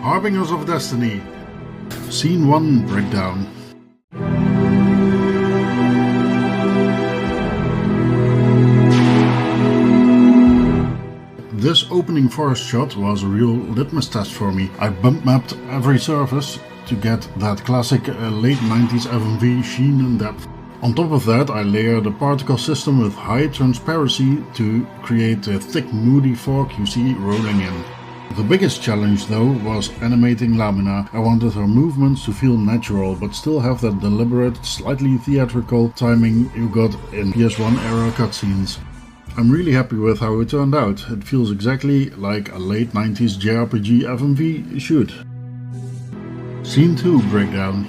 Harbingers of Destiny. Scene 1 breakdown. This opening forest shot was a real litmus test for me. I bump mapped every surface to get that classic late 90s FMV sheen and depth. On top of that, I layered a particle system with high transparency to create the thick moody fog you see rolling in. The biggest challenge though was animating Lamina. I wanted her movements to feel natural but still have that deliberate, slightly theatrical timing you got in PS1 era cutscenes. I'm really happy with how it turned out. It feels exactly like a late 90s JRPG FMV should. Scene 2 breakdown.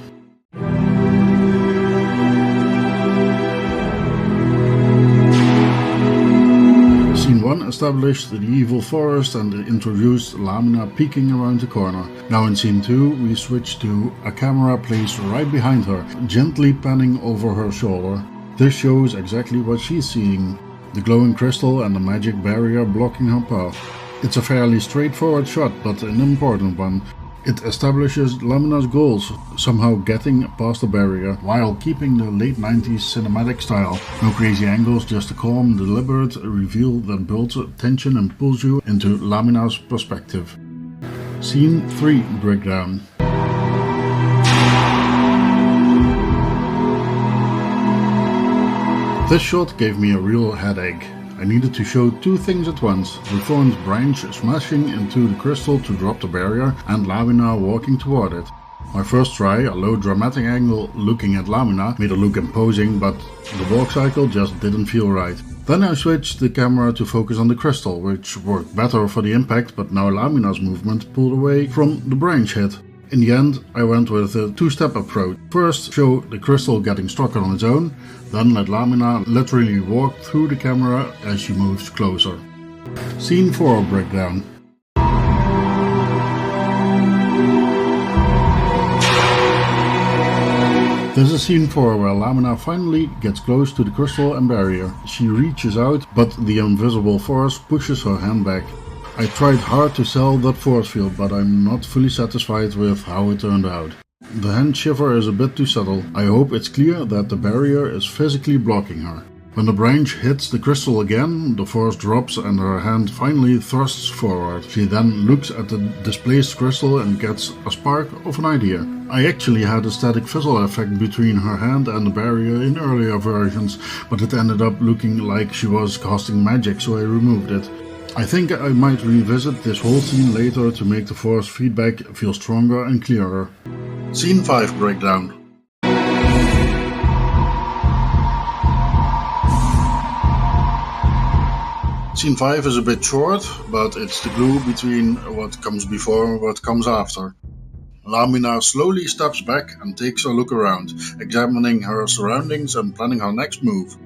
Scene 1 established the evil forest and introduced Lamina peeking around the corner. Now in Scene 2 we switch to a camera placed right behind her, gently panning over her shoulder. This shows exactly what she's seeing. The glowing crystal and the magic barrier blocking her path. It's a fairly straightforward shot, but an important one. It establishes Lamina's goals, somehow getting past the barrier, while keeping the late 90s cinematic style. No crazy angles, just a calm, deliberate reveal that builds tension and pulls you into Lamina's perspective. Scene 3 breakdown. This shot gave me a real headache. I needed to show two things at once: the thorn's branch smashing into the crystal to drop the barrier and Lamina walking toward it. My first try, a low dramatic angle looking at Lamina, made her look imposing, but the walk cycle just didn't feel right. Then I switched the camera to focus on the crystal, which worked better for the impact, but now Lamina's movement pulled away from the branch hit. In the end, I went with a two-step approach. First, show the crystal getting struck on its own, then let Lamina literally walk through the camera as she moves closer. Scene 4 breakdown. This is Scene 4 where Lamina finally gets close to the crystal and barrier. She reaches out, but the invisible force pushes her hand back. I tried hard to sell that force field, but I'm not fully satisfied with how it turned out. The hand shiver is a bit too subtle. I hope it's clear that the barrier is physically blocking her. When the branch hits the crystal again, the force drops and her hand finally thrusts forward. She then looks at the displaced crystal and gets a spark of an idea. I actually had a static fizzle effect between her hand and the barrier in earlier versions, but it ended up looking like she was casting magic, so I removed it. I think I might revisit this whole scene later to make the force feedback feel stronger and clearer. Scene 5 breakdown. Scene 5 is a bit short, but it's the glue between what comes before and what comes after. Lamina slowly steps back and takes a look around, examining her surroundings and planning her next move.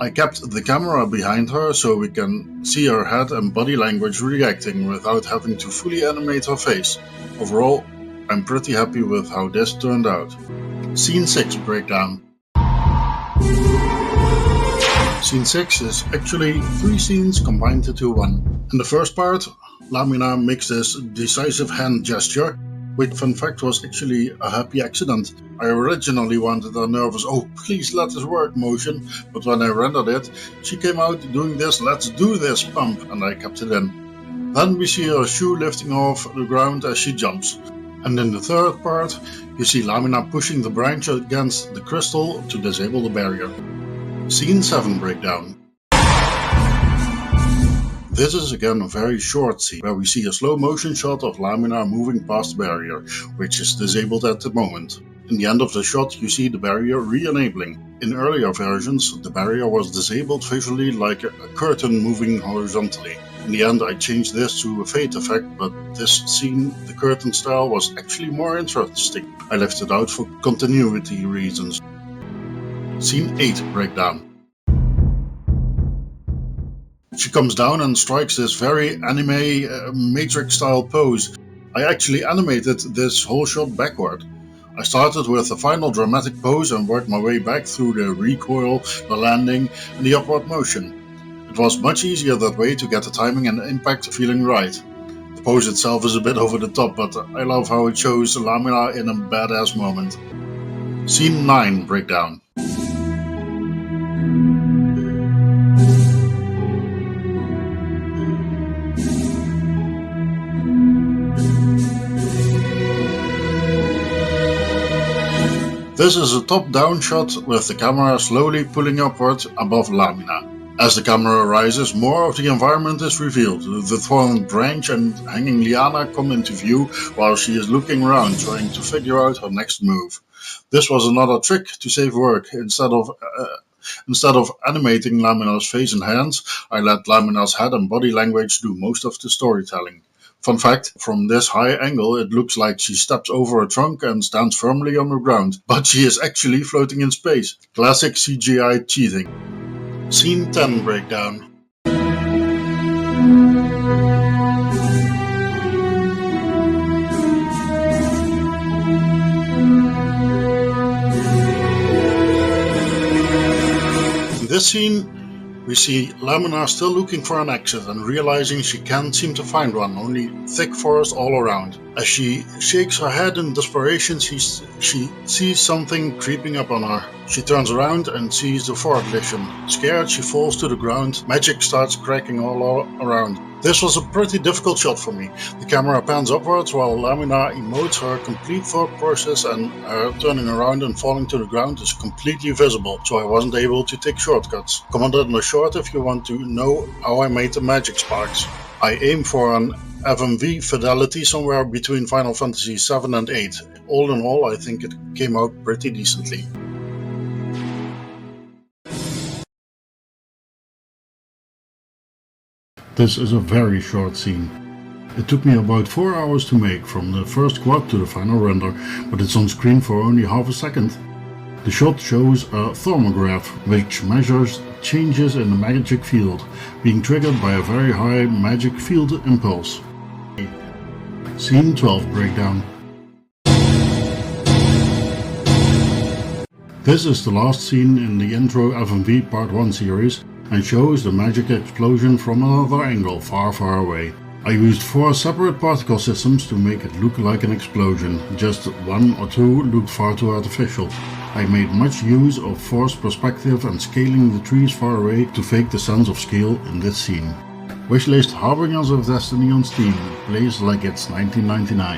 I kept the camera behind her so we can see her head and body language reacting without having to fully animate her face. Overall, I'm pretty happy with how this turned out. Scene 6 breakdown. Scene 6 is actually 3 scenes combined into one. In the first part, Lamina makes this decisive hand gesture, which fun fact was actually a happy accident. I originally wanted a nervous "oh please let this work" motion, but when I rendered it, she came out doing this "let's do this" pump, and I kept it in. Then we see her shoe lifting off the ground as she jumps. And in the third part, you see Lamina pushing the branch against the crystal to disable the barrier. Scene 7 breakdown. This is again a very short scene where we see a slow motion shot of Lamina moving past the barrier, which is disabled at the moment. In the end of the shot you see the barrier re-enabling. In earlier versions the barrier was disabled visually like a curtain moving horizontally. In the end I changed this to a fade effect, but this scene, the curtain style, was actually more interesting. I left it out for continuity reasons. Scene 8 breakdown. She comes down and strikes this very anime Matrix style pose. I actually animated this whole shot backward. I started with the final dramatic pose and worked my way back through the recoil, the landing and the upward motion. It was much easier that way to get the timing and impact feeling right. The pose itself is a bit over the top, but I love how it shows Lamina in a badass moment. Scene 9 breakdown. This is a top-down shot with the camera slowly pulling upward above Lamina. As the camera rises, more of the environment is revealed. The thorn branch and hanging liana come into view while she is looking around, trying to figure out her next move. This was another trick to save work. Instead of animating Lamina's face and hands, I let Lamina's head and body language do most of the storytelling. Fun fact, from this high angle it looks like she steps over a trunk and stands firmly on the ground, but she is actually floating in space. Classic CGI cheating. Scene 10 breakdown. In this scene, we see Lamina still looking for an exit and realizing she can't seem to find one, only thick forest all around. As she shakes her head in desperation, she sees something creeping up on her. She turns around and sees the Ford Vision. Scared, she falls to the ground. Magic starts cracking all around. This was a pretty difficult shot for me. The camera pans upwards while Lamina emotes her complete thought process, and her turning around and falling to the ground is completely visible, so I wasn't able to take shortcuts. Comment on the short if you want to know how I made the magic sparks. I aim for an FMV fidelity somewhere between Final Fantasy 7 and 8. All in all, I think it came out pretty decently. This is a very short scene. It took me about 4 hours to make, from the first quad to the final render, but it's on screen for only half a second. The shot shows a thermograph, which measures changes in the magic field, being triggered by a very high magic field impulse. Scene 12 breakdown. This is the last scene in the Intro FMV Part 1 series, and shows the magic explosion from another angle far away. I used 4 separate particle systems to make it look like an explosion, just 1 or 2 looked far too artificial. I made much use of forced perspective and scaling the trees far away to fake the sense of scale in this scene. Wishlist Harbingers of Destiny on Steam, plays like it's 1999.